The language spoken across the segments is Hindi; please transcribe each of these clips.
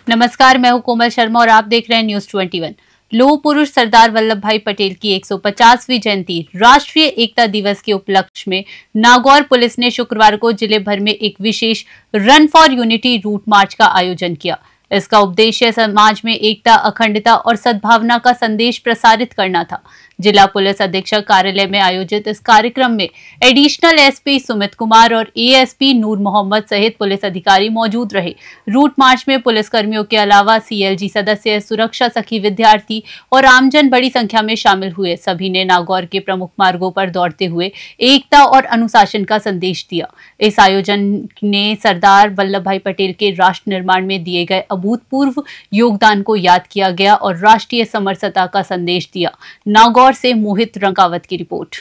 नमस्कार, मैं हूं कोमल शर्मा और आप देख रहे हैं न्यूज 21। लौह पुरुष सरदार वल्लभ भाई पटेल की 150वीं जयंती राष्ट्रीय एकता दिवस के उपलक्ष्य में नागौर पुलिस ने शुक्रवार को जिले भर में एक विशेष run for unity route march का आयोजन किया। इसका उद्देश्य समाज में एकता, अखंडता और सद्भावना का संदेश प्रसारित करना था। जिला पुलिस अधीक्षक कार्यालय में आयोजित इस कार्यक्रम में एडिशनल एसपी सुमित कुमार और एएसपी नूर मोहम्मद सहित पुलिस अधिकारी मौजूद रहे। रूट मार्च में पुलिसकर्मियों के अलावा सीएलजी सदस्य, सुरक्षा सखी, विद्यार्थी और आमजन बड़ी संख्या में शामिल हुए। सभी ने नागौर के प्रमुख मार्गों पर दौड़ते हुए एकता और अनुशासन का संदेश दिया। इस आयोजन ने सरदार वल्लभ भाई पटेल के राष्ट्र निर्माण में दिए गए अभूतपूर्व योगदान को याद किया गया और राष्ट्रीय समरसता का संदेश दिया। नागौर से मोहित रंकावत की रिपोर्ट।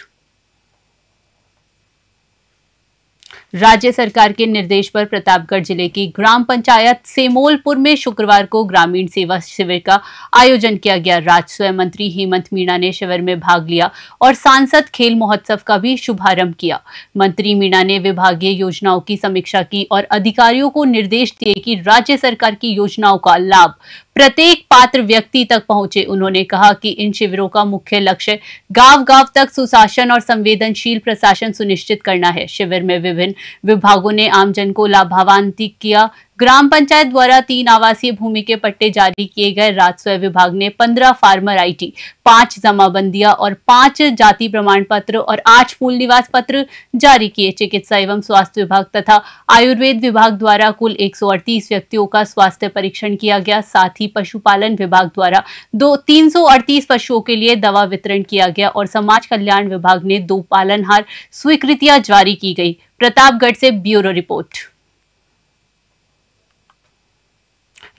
राज्य सरकार के निर्देश पर प्रतापगढ़ जिले की ग्राम पंचायत सेमोलपुर में शुक्रवार को ग्रामीण सेवा शिविर का आयोजन किया गया। राजस्व मंत्री हेमंत मीणा ने शिविर में भाग लिया और सांसद खेल महोत्सव का भी शुभारंभ किया। मंत्री मीणा ने विभागीय योजनाओं की समीक्षा की और अधिकारियों को निर्देश दिए कि राज्य सरकार की योजनाओं का लाभ प्रत्येक पात्र व्यक्ति तक पहुंचे। उन्होंने कहा कि इन शिविरों का मुख्य लक्ष्य गांव-गांव तक सुशासन और संवेदनशील प्रशासन सुनिश्चित करना है। शिविर में विभिन्न विभागों ने आमजन को लाभान्वित किया। ग्राम पंचायत द्वारा 3 आवासीय भूमि के पट्टे जारी किए गए। राजस्व विभाग ने 15 फार्मर आईटी, 5 जमाबंदियां और 5 जाति प्रमाण पत्र और 8 मूल निवास पत्र जारी किए। चिकित्सा एवं स्वास्थ्य विभाग तथा आयुर्वेद विभाग द्वारा कुल 138 व्यक्तियों का स्वास्थ्य परीक्षण किया गया। साथ ही पशुपालन विभाग द्वारा 338 पशुओं के लिए दवा वितरण किया गया और समाज कल्याण विभाग ने 2 पालनहार स्वीकृतियां जारी की गई। प्रतापगढ़ से ब्यूरो रिपोर्ट।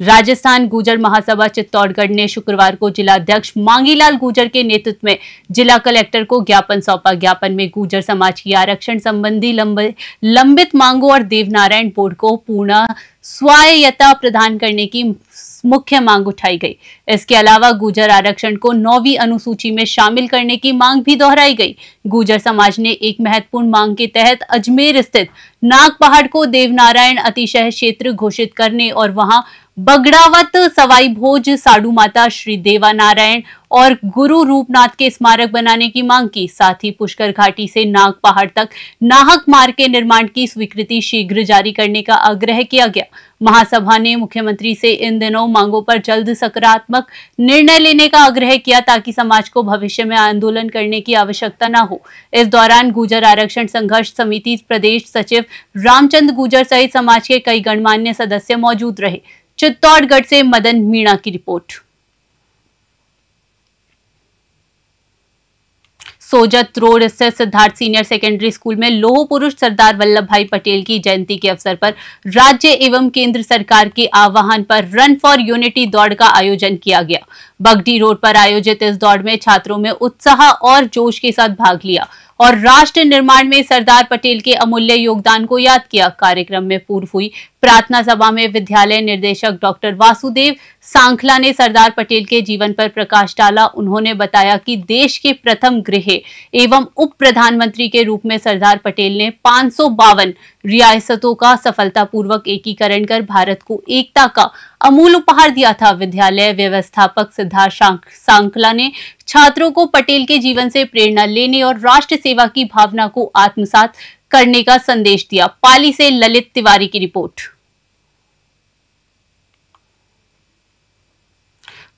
राजस्थान गुर्जर महासभा चित्तौड़गढ़ ने शुक्रवार को जिलाध्यक्ष मांगीलाल गुर्जर के नेतृत्व में जिला कलेक्टर को ज्ञापन सौंपा। ज्ञापन में गुर्जर समाज की आरक्षण संबंधी लंबित मांगों और देवनारायण बोर्ड को पूर्ण स्वायत्तता प्रदान करने की मुख्य मांग उठाई गई। इसके अलावा गुर्जर आरक्षण को 9वीं अनुसूची में शामिल करने की मांग भी दोहराई गई। गुर्जर समाज ने एक महत्वपूर्ण मांग के तहत अजमेर स्थित नाग पहाड़ को देवनारायण अतिशय क्षेत्र घोषित करने और वहां बगड़ावत, सवाई भोज, साडू माता, श्री देवानारायण और गुरु रूपनाथ के स्मारक बनाने की मांग की। साथ ही पुष्कर घाटी से नाग पहाड़ तक नाहक मार्ग के निर्माण की स्वीकृति शीघ्र जारी करने का आग्रह किया गया। महासभा ने मुख्यमंत्री से इन दिनों मांगों पर जल्द सकारात्मक निर्णय लेने का आग्रह किया ताकि समाज को भविष्य में आंदोलन करने की आवश्यकता न हो। इस दौरान गुर्जर आरक्षण संघर्ष समिति प्रदेश सचिव रामचंद्र गुर्जर सहित समाज के कई गणमान्य सदस्य मौजूद रहे। चित्तौड़गढ़ से मदन मीणा की रिपोर्ट। सोजत रोड स्थित सिद्धार्थ सीनियर सेकेंडरी स्कूल में लौह पुरुष सरदार वल्लभ भाई पटेल की जयंती के अवसर पर राज्य एवं केंद्र सरकार के आह्वान पर रन फॉर यूनिटी दौड़ का आयोजन किया गया। बगडी रोड पर आयोजित इस दौड़ में छात्रों में उत्साह और जोश के साथ भाग लिया और राष्ट्र निर्माण में सरदार पटेल के अमूल्य योगदान को याद किया। कार्यक्रम में पूर्व हुई प्रार्थना सभा में विद्यालय निर्देशक डॉक्टर वासुदेव सांखला ने सरदार पटेल के जीवन पर प्रकाश डाला। उन्होंने बताया कि देश के प्रथम गृह एवं उप प्रधानमंत्री के रूप में सरदार पटेल ने 552 रियासतों का सफलतापूर्वक एकीकरण कर भारत को एकता का अमूल्य उपहार दिया था। विद्यालय व्यवस्थापक सिद्धार्थ सांखला ने छात्रों को पटेल के जीवन से प्रेरणा लेने और राष्ट्र सेवा की भावना को आत्मसात करने का संदेश दिया। पाली से ललित तिवारी की रिपोर्ट।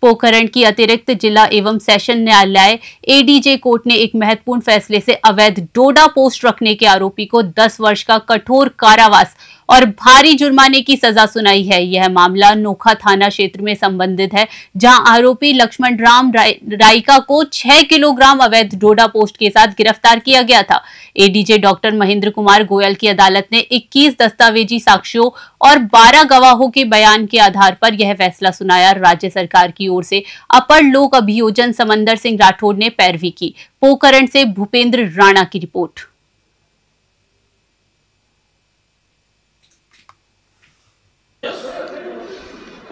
पोखरण की अतिरिक्त जिला एवं सेशन न्यायालय एडीजे कोर्ट ने एक महत्वपूर्ण फैसले से अवैध डोडा पोस्ट रखने के आरोपी को 10 वर्ष का कठोर कारावास और भारी जुर्माने की सजा सुनाई है। यह मामला नोखा थाना क्षेत्र में संबंधित है, जहां आरोपी लक्ष्मण राम रायका को 6 किलोग्राम अवैध डोडा पोस्ट के साथ गिरफ्तार किया गया था। एडीजे डॉक्टर महेंद्र कुमार गोयल की अदालत ने 21 दस्तावेजी साक्ष्यों और 12 गवाहों के बयान के आधार पर यह फैसला सुनाया। राज्य सरकार की ओर से अपर लोक अभियोजन समंदर सिंह राठौड़ ने पैरवी की। पोखरण से भूपेंद्र राणा की रिपोर्ट।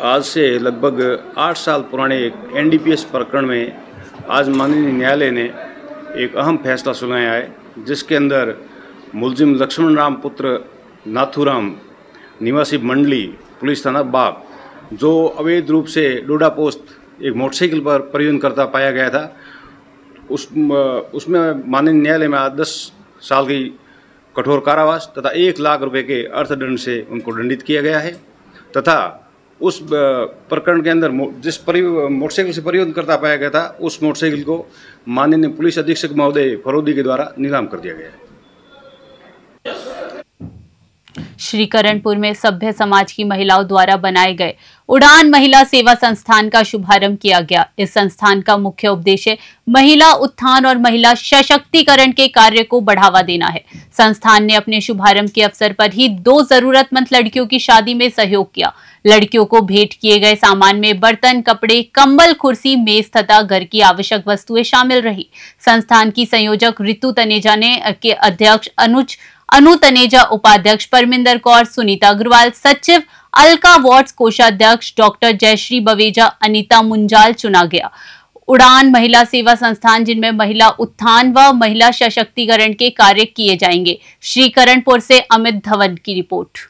आज से लगभग 8 साल पुराने एक एनडीपीएस प्रकरण में आज माननीय न्यायालय ने एक अहम फैसला सुनाया है, जिसके अंदर मुलजिम लक्ष्मण राम पुत्र नाथूराम निवासी मंडली पुलिस थाना बाग जो अवैध रूप से डोडा पोस्ट एक मोटरसाइकिल पर परिवहन करता पाया गया था, उसमें माननीय न्यायालय में 10 साल की कठोर कारावास तथा 1 लाख रुपए के अर्थदंड से उनको दंडित किया गया है तथा उस प्रकरण के अंदर जिस मोटरसाइकिल से परिवहन करता पाया गया था, उस मोटरसाइकिल को माननीय पुलिस अधीक्षक महोदय फरोदी के द्वारा नीलाम कर दिया गया है। श्रीकरणपुर में सभ्य समाज की महिलाओं द्वारा बनाए गए उड़ान महिला सेवा संस्थान का शुभारंभ किया गया। इस संस्थान का मुख्य उद्देश्य महिला उत्थान और महिला सशक्तिकरण के कार्य को बढ़ावा देना है। संस्थान ने अपने शुभारंभ के अवसर पर ही 2 जरूरतमंद लड़कियों की शादी में सहयोग किया। लड़कियों को भेंट किए गए सामान में बर्तन, कपड़े, कंबल, कुर्सी, मेज तथा घर की आवश्यक वस्तुएं शामिल रही। संस्थान की संयोजक ऋतु तनेजा ने के अध्यक्ष अनु तनेजा, उपाध्यक्ष परमिंदर कौर, सुनीता अग्रवाल, सचिव अलका वाट्स, कोषाध्यक्ष डॉक्टर जयश्री बवेजा, अनीता मुंजाल चुना गया। उड़ान महिला सेवा संस्थान जिनमें महिला उत्थान व महिला सशक्तिकरण के कार्य किए जाएंगे। श्रीकरणपुर से अमित धवन की रिपोर्ट।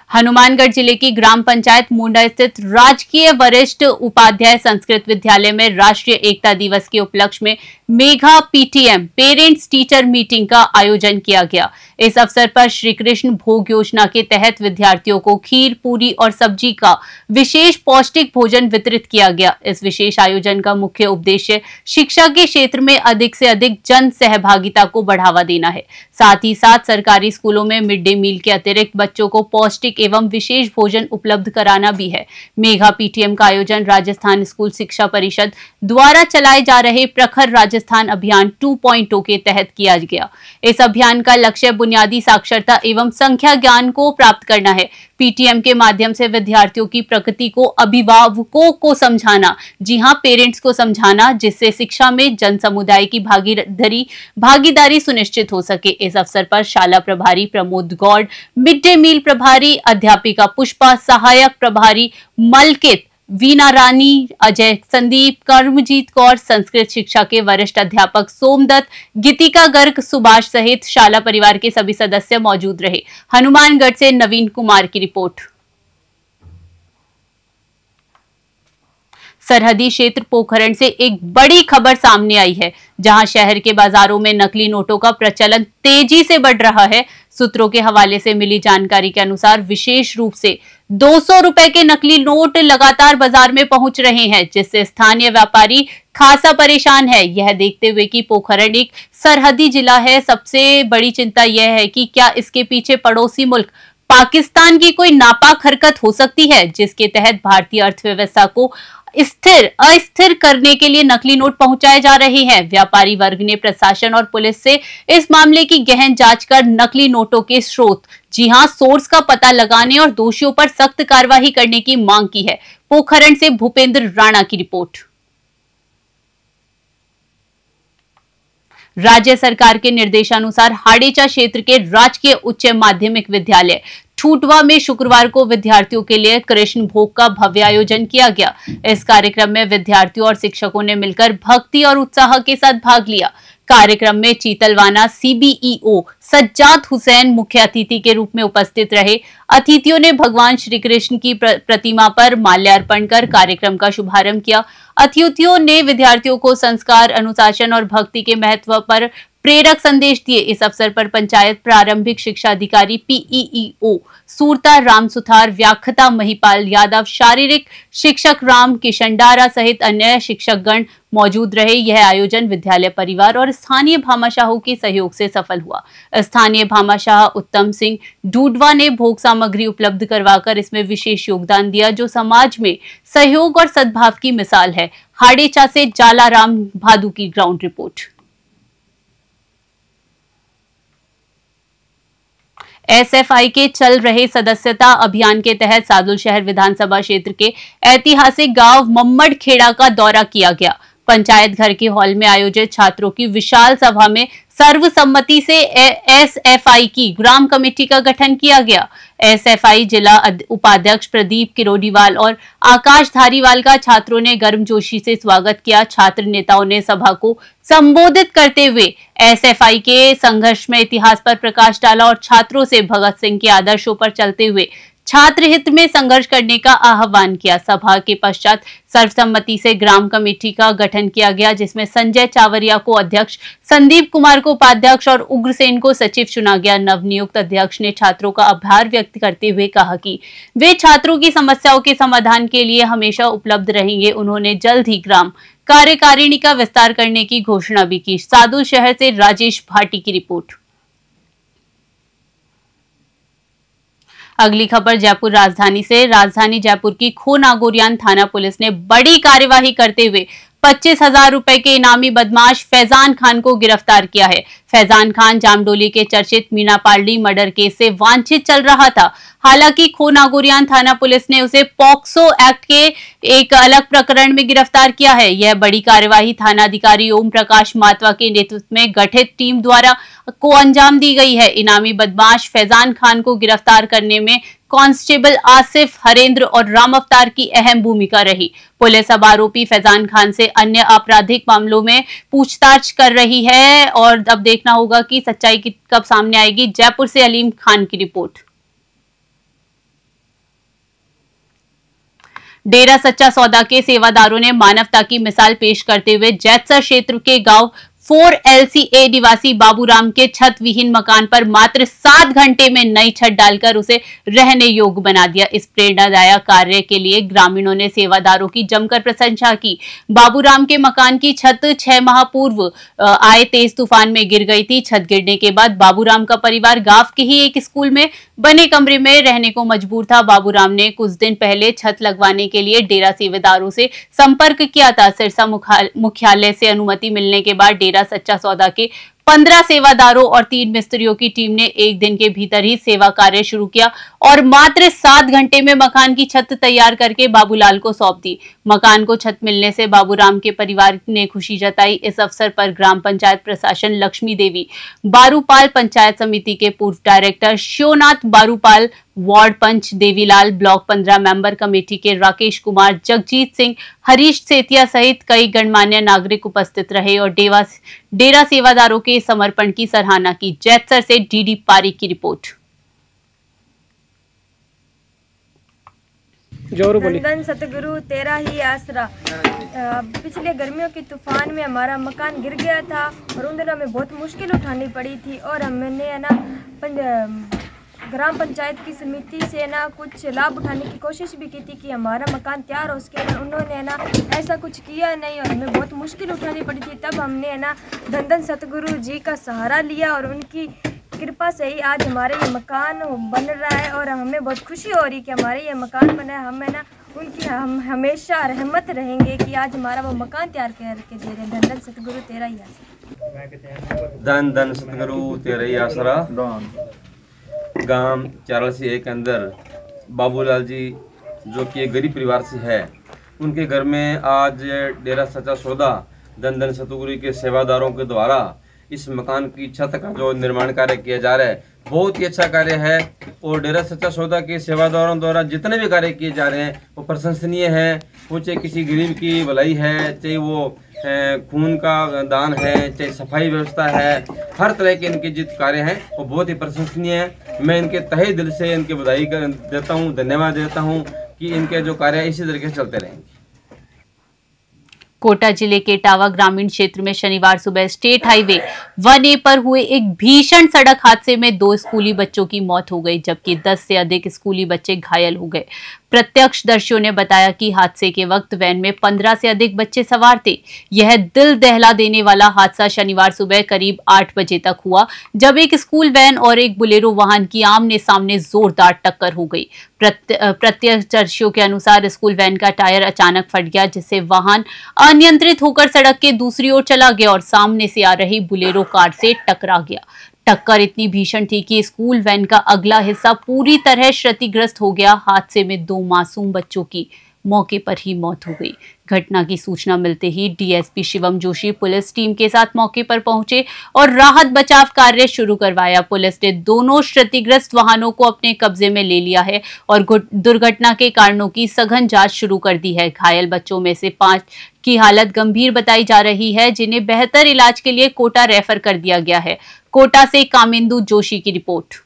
हनुमानगढ़ जिले की ग्राम पंचायत मुंडा स्थित राजकीय वरिष्ठ उपाध्याय संस्कृत विद्यालय में राष्ट्रीय एकता दिवस के उपलक्ष्य में Megha PTM parents teacher meeting का आयोजन किया गया। इस अवसर पर श्री कृष्ण भोग योजना के तहत विद्यार्थियों को खीर, पूरी और सब्जी का विशेष पौष्टिक भोजन वितरित किया गया। इस विशेष आयोजन का मुख्य उद्देश्य शिक्षा के क्षेत्र में अधिक से अधिक जन सहभागिता को बढ़ावा देना है। साथ ही साथ सरकारी स्कूलों में मिड डे मील के अतिरिक्त बच्चों को पौष्टिक एवं विशेष भोजन उपलब्ध कराना भी है। मेघा पीटीएम का आयोजन राजस्थान स्कूल शिक्षा परिषद द्वारा चलाए जा रहे प्रखर राजस्थान अभियान 2.0 के तहत किया गया। इस अभियान का लक्ष्य बुनियादी साक्षरता एवं संख्या ज्ञान को प्राप्त करना है। पीटीएम के माध्यम से विद्यार्थियों की प्रकृति को अभिभावकों को समझाना, जी हां, पेरेंट्स को समझाना, जिससे शिक्षा में जन समुदाय की भागीदारी सुनिश्चित हो सके। इस अवसर पर शाला प्रभारी Pramod Gaur, mid day meal प्रभारी अध्यापिका पुष्पा, सहायक प्रभारी मलकित, वीना रानी, अजय संदीप, कर्मजीत कौर, संस्कृत शिक्षा के वरिष्ठ अध्यापक सोमदत्त, गीतिका गर्ग, सुभाष सहित शाला परिवार के सभी सदस्य मौजूद रहे। हनुमानगढ़ से नवीन कुमार की रिपोर्ट। सरहदी क्षेत्र पोखरण से एक बड़ी खबर सामने आई है, जहां शहर के बाजारों में नकली नोटों का प्रचलन तेजी से बढ़ रहा है। सूत्रों के हवाले से मिली जानकारी के अनुसार विशेष रूप से 200 रुपए के नकली नोट लगातार बाजार में पहुंच रहे हैं, जिससे स्थानीय व्यापारी खासा परेशान है। यह देखते हुए कि पोखरण एक सरहदी जिला है, सबसे बड़ी चिंता यह है कि क्या इसके पीछे पड़ोसी मुल्क पाकिस्तान की कोई नापाक हरकत हो सकती है, जिसके तहत भारतीय अर्थव्यवस्था को अस्थिर करने के लिए नकली नोट पहुंचाए जा रहे हैं। व्यापारी वर्ग ने प्रशासन और पुलिस से इस मामले की गहन जांच कर नकली नोटों के स्रोत, जी हां, सोर्स का पता लगाने और दोषियों पर सख्त कार्रवाई करने की मांग की है। पोखरण से भूपेंद्र राणा की रिपोर्ट। राज्य सरकार के निर्देशानुसार हाड़ेचा क्षेत्र के राजकीय उच्च माध्यमिक विद्यालय ठूटवा में शुक्रवार को विद्यार्थियों के लिए कृष्ण भोग का भव्य आयोजन किया गया। इस कार्यक्रम में विद्यार्थियों और शिक्षकों ने मिलकर भक्ति और उत्साह के साथ भाग लिया। कार्यक्रम में चीतलवाना सीबीईओ सज्जाद हुसैन मुख्य अतिथि के रूप में उपस्थित रहे। अतिथियों ने भगवान श्री कृष्ण की प्रतिमा पर माल्यार्पण कर कार्यक्रम का शुभारंभ किया। अतिथियों ने विद्यार्थियों को संस्कार, अनुशासन और भक्ति के महत्व पर प्रेरक संदेश दिए। इस अवसर पर पंचायत प्रारंभिक शिक्षा अधिकारी पीईईओ सूरता राम सुथार, व्याख्याता महिपाल यादव, शारीरिक शिक्षक राम किशन डारा सहित अन्य शिक्षकगण मौजूद रहे। यह आयोजन विद्यालय परिवार और स्थानीय भामाशाहों के सहयोग से सफल हुआ। स्थानीय भामाशाह उत्तम सिंह डूडवा ने भोग सामग्री उपलब्ध करवाकर इसमें विशेष योगदान दिया, जो समाज में सहयोग और सद्भाव की मिसाल है। हाड़ेचा से जालाराम भादू की ग्राउंड रिपोर्ट। एसएफआई के चल रहे सदस्यता अभियान के तहत सादुल शहर विधानसभा क्षेत्र के ऐतिहासिक गांव मम्मड़ खेड़ा का दौरा किया गया। पंचायत घर के हॉल में आयोजित छात्रों की विशाल सभा में सर्वसम्मति से एसएफआई की ग्राम कमेटी का गठन किया गया। एसएफआई जिला उपाध्यक्ष प्रदीप किरोड़ीवाल और आकाश धारीवाल का छात्रों ने गर्मजोशी से स्वागत किया। छात्र नेताओं ने सभा को संबोधित करते हुए एसएफआई के संघर्ष में इतिहास पर प्रकाश डाला और छात्रों से भगत सिंह के आदर्शों पर चलते हुए छात्र हित में संघर्ष करने का आह्वान किया। सभा के पश्चात सर्वसम्मति से ग्राम कमेटी का गठन किया गया, जिसमें संजय चावरिया को अध्यक्ष, संदीप कुमार को उपाध्यक्ष और उग्रसेन को सचिव चुना गया। नवनियुक्त अध्यक्ष ने छात्रों का आभार व्यक्त करते हुए कहा कि वे छात्रों की समस्याओं के समाधान के लिए हमेशा उपलब्ध रहेंगे। उन्होंने जल्द ही ग्राम कार्यकारिणी का विस्तार करने की घोषणा भी की। सादुल शहर से राजेश भाटी की रिपोर्ट। अगली खबर जयपुर राजधानी से। राजधानी जयपुर की खो नागोरियान थाना पुलिस ने बड़ी कार्यवाही करते हुए 25,000 रुपए के इनामी बदमाश फैजान खान को गिरफ्तार किया है। फैजान खान जामडोली के चर्चित मीना पालड़ी मर्डर केस से वांछित चल रहा था। हालांकि खो नागोरियान थाना पुलिस ने उसे पॉक्सो एक्ट के एक अलग प्रकरण में गिरफ्तार किया है। यह बड़ी कार्यवाही थानाधिकारी ओम प्रकाश मातवा के नेतृत्व में गठित टीम द्वारा को अंजाम दी गई है। इनामी बदमाश फैजान खान को गिरफ्तार करने में कांस्टेबल आसिफ, हरेंद्र और राम अवतार की अहम भूमिका रही। पुलिस अब आरोपी फैजान खान से अन्य आपराधिक मामलों में पूछताछ कर रही है और अब देखना होगा कि सच्चाई कब सामने आएगी। जयपुर से अलीम खान की रिपोर्ट। डेरा सच्चा सौदा के सेवादारों ने मानवता की मिसाल पेश करते हुए जैतसर क्षेत्र के गांव 4LCA निवासी बाबूराम के छत विहीन मकान पर मात्र 7 घंटे में नई छत डालकर उसे रहने योग्य बना दिया। इस प्रेरणादायक कार्य के लिए ग्रामीणों ने सेवादारों की जमकर प्रशंसा की। बाबूराम के मकान की छत 6 माह पूर्व आए तेज तूफान में गिर गई थी। छत गिरने के बाद बाबूराम का परिवार गांव के ही एक स्कूल में बने कमरे में रहने को मजबूर था। बाबूराम ने कुछ दिन पहले छत लगवाने के लिए डेरा सेवादारों से संपर्क किया था। सिरसा मुख्यालय से अनुमति मिलने के बाद डेरा सच्चा सौदा के 15 सेवादारों और 3 मिस्त्रियों की टीम ने एक दिन के भीतर ही सेवा कार्य शुरू किया और मात्र 7 घंटे में मकान की छत तैयार करके बाबूलाल को सौंप दी। मकान को छत मिलने से बाबूराम के परिवार ने खुशी जताई। इस अवसर पर ग्राम पंचायत प्रशासन लक्ष्मी देवी बारूपाल, पंचायत समिति के पूर्व डायरेक्टर शिवनाथ बारूपाल, वार्ड पंच देवीलाल, ब्लॉक 15 मेंबर कमेटी के राकेश कुमार, जगजीत सिंह, हरीश सेतिया सहित कई गणमान्य नागरिक उपस्थित रहे और डेरा सेवादारों के समर्पण की सराहना की। जैतसर से डीडी पारी की रिपोर्ट। धन सतगुरु तेरा ही आसरा। पिछले गर्मियों के तूफान में हमारा मकान गिर गया था और उन दिनों में बहुत मुश्किल उठानी पड़ी थी और हमने है ना ग्राम पंचायत की समिति से ना कुछ लाभ उठाने की कोशिश भी की थी कि हमारा मकान तैयार हो उसके बाद उन्होंने ना ऐसा कुछ किया नहीं और हमें बहुत मुश्किल उठानी पड़ी थी। तब हमने ना धन सतगुरु जी का सहारा लिया और उनकी कृपा से ही आज हमारे ये मकान बन रहा है और हमें बहुत खुशी हो रही कि हमारे ये मकान बना है। हम है ना उनकी हम हमेशा रहमत रहेंगे कि आज हमारा वो मकान तैयार करके दे रहे हैं। धन सतगुरु तेरा ही आसरा। धन सतगुरु तेरा ही आसरा। गांव 4LCA के अंदर बाबूलाल जी जो कि एक गरीब परिवार से है, उनके घर में आज डेरा सच्चा सौदा धन सतगुरु के सेवादारों के द्वारा इस मकान की छत का जो निर्माण कार्य किया जा रहा है बहुत ही अच्छा कार्य है और डेरा सच्चा सौदा के सेवादारों द्वारा जितने भी कार्य किए जा रहे हैं वो प्रशंसनीय है। वो चाहे किसी गरीब की भलाई है, चाहे वो खून का दान है, चाहे सफाई व्यवस्था है, हर तरह के इनके जित कार्य हैं वो बहुत ही प्रशंसनीय है। मैं इनके तहे दिल से इनके बधाई देता हूँ, धन्यवाद देता हूँ कि इनके जो कार्य इसी तरीके से चलते रहेंगे। कोटा जिले के इटावा ग्रामीण क्षेत्र में शनिवार सुबह स्टेट हाईवे 1A पर हुए एक भीषण सड़क हादसे में 2 स्कूली बच्चों की मौत हो गई, जबकि 10 से अधिक स्कूली बच्चे घायल हो गए। प्रत्यक्षदर्शियों ने बताया कि हादसे के वक्त वैन में 15 से अधिक बच्चे सवार थे। यह दिल दहला देने वाला हादसा शनिवार सुबह करीब 8 बजे तक हुआ, जब एक स्कूल वैन और एक बुलेरो वाहन की आमने सामने जोरदार टक्कर हो गई। प्रत्यक्षदर्शियों के अनुसार स्कूल वैन का टायर अचानक फट गया, जिससे वाहन अनियंत्रित होकर सड़क के दूसरी ओर चला गया और सामने से आ रही बुलेरो कार से टकरा गया। टक्कर इतनी भीषण थी कि स्कूल वैन का अगला हिस्सा पूरी तरह क्षतिग्रस्त हो गया। हादसे में 2 मासूम बच्चों की मौके पर ही मौत हो गई। घटना की सूचना मिलते ही DSP Shivam Joshi police team के साथ मौके पर पहुंचे और राहत बचाव कार्य शुरू करवाया। पुलिस ने दोनों क्षतिग्रस्त वाहनों को अपने कब्जे में ले लिया है और दुर्घटना के कारणों की सघन जांच शुरू कर दी है। घायल बच्चों में से 5 की हालत गंभीर बताई जा रही है, जिन्हें बेहतर इलाज के लिए कोटा रेफर कर दिया गया है। कोटा से कामिंदु जोशी की रिपोर्ट।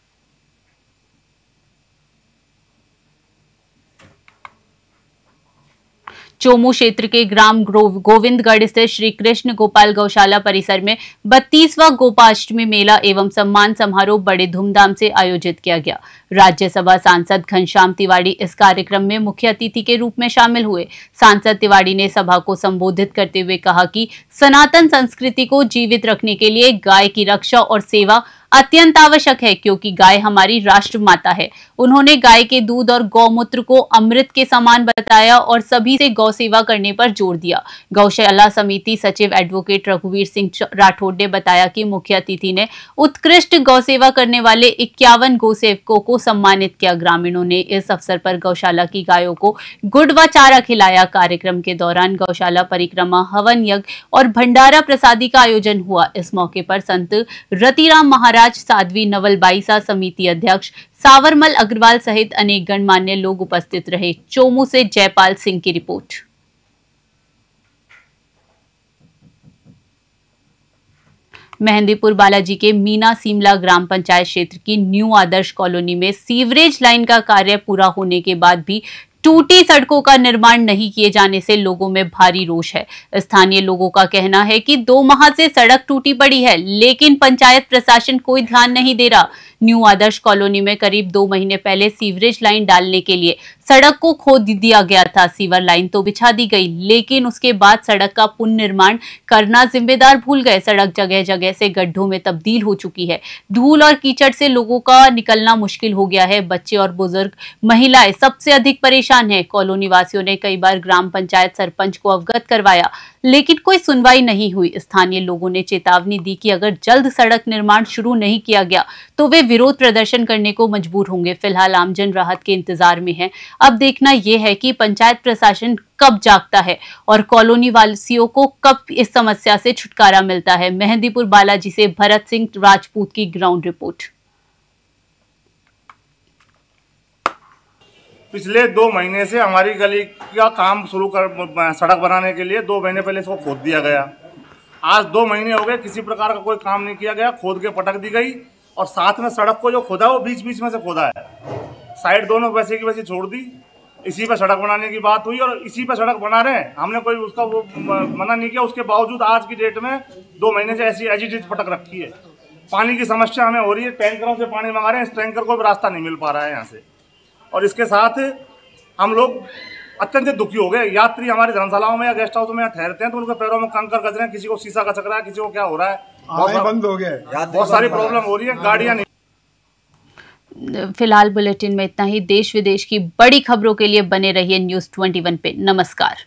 चोमू क्षेत्र के ग्राम गोविंदगढ़ स्थित श्री कृष्ण गोपाल गौशाला परिसर में 32वां गोपाष्टमी मेला एवं सम्मान समारोह बड़े धूमधाम से आयोजित किया गया। राज्यसभा सांसद घनश्याम तिवारी इस कार्यक्रम में मुख्य अतिथि के रूप में शामिल हुए। सांसद तिवारी ने सभा को संबोधित करते हुए कहा कि सनातन संस्कृति को जीवित रखने के लिए गाय की रक्षा और सेवा अत्यंत आवश्यक है, क्योंकि गाय हमारी राष्ट्र माता है। उन्होंने गाय के दूध और गौमूत्र को अमृत के समान बताया और सभी से गौ सेवा करने पर जोर दिया। गौशाला समिति सचिव एडवोकेट रघुवीर सिंह राठौड़ ने बताया कि मुख्य अतिथि ने उत्कृष्ट गौ सेवा करने वाले 51 गौसेवकों को सम्मानित किया। ग्रामीणों ने इस अवसर पर गौशाला की गायों को गुड़ व चारा खिलाया। कार्यक्रम के दौरान गौशाला परिक्रमा, हवन यज्ञ और भंडारा प्रसादी का आयोजन हुआ। इस मौके पर संत रतिराम महाराज, साध्वी नवलबाईसा समिति अध्यक्ष सावरमल अग्रवाल सहित अनेक गणमान्य लोग उपस्थित रहे। चोमू से जयपाल सिंह की रिपोर्ट। मेहंदीपुर बालाजी के मीना सीमला ग्राम पंचायत क्षेत्र की न्यू आदर्श कॉलोनी में सीवरेज लाइन का कार्य पूरा होने के बाद भी टूटी सड़कों का निर्माण नहीं किए जाने से लोगों में भारी रोष है। स्थानीय लोगों का कहना है कि 2 माह से सड़क टूटी पड़ी है, लेकिन पंचायत प्रशासन कोई ध्यान नहीं दे रहा। न्यू आदर्श कॉलोनी में करीब 2 महीने पहले सीवरेज लाइन डालने के लिए सड़क को खोद दिया गया था। सीवर लाइन तो बिछा दी गई, लेकिन उसके बाद सड़क का पुनर्निर्माण करना जिम्मेदार भूल गए। सड़क जगह जगह से गड्ढों में तब्दील हो चुकी है। धूल और कीचड़ से लोगों का निकलना मुश्किल हो गया है। बच्चे और बुजुर्ग, महिलाएं सबसे अधिक परेशान है। कॉलोनी वासियों ने कई बार ग्राम पंचायत सरपंच को अवगत करवाया, लेकिन कोई सुनवाई नहीं हुई। स्थानीय लोगों ने चेतावनी दी कि अगर जल्द सड़क निर्माण शुरू नहीं किया गया तो वे विरोध प्रदर्शन करने को मजबूर होंगे। फिलहाल आमजन राहत के इंतजार में है। अब देखना यह है कि पंचायत प्रशासन कब जागता है और कॉलोनी वासियों को कब इस समस्या से छुटकारा मिलता है। मेहंदीपुर बालाजी से भरत सिंह राजपूत की ग्राउंड रिपोर्ट। पिछले 2 महीने से हमारी गली का काम शुरू कर सड़क बनाने के लिए 2 महीने पहले इसको खोद दिया गया। आज 2 महीने हो गए, किसी प्रकार का कोई काम नहीं किया गया। खोद के पटक दी गई और साथ में सड़क को जो खोदा वो बीच बीच में से खोदा है। साइड दोनों वैसे की वैसे छोड़ दी। इसी पे सड़क बनाने की बात हुई और इसी पे सड़क बना रहे हैं। हमने कोई उसका वो मना नहीं किया। उसके बावजूद आज की डेट में 2 महीने से ऐसी एजिटेज पटक रखी है। पानी की समस्या हमें हो रही है। टैंकरों से पानी मंगा रहे हैं, इस टैंकर को भी रास्ता नहीं मिल पा रहा है यहाँ से। और इसके साथ हम लोग अत्यंत दुखी हो गए। यात्री हमारे धर्मशालाओं में या गेस्ट हाउस में ठहरते हैं तो उनके पैरों में कंकर कस रहे हैं। किसी को शीशा कचक रहा है, किसी को क्या हो रहा है, बंद हो गया। बहुत सारी प्रॉब्लम हो रही है, गाड़ियां नहीं। फिलहाल बुलेटिन में इतना ही। देश विदेश की बड़ी खबरों के लिए बने रहिए न्यूज़ 21 पे। नमस्कार।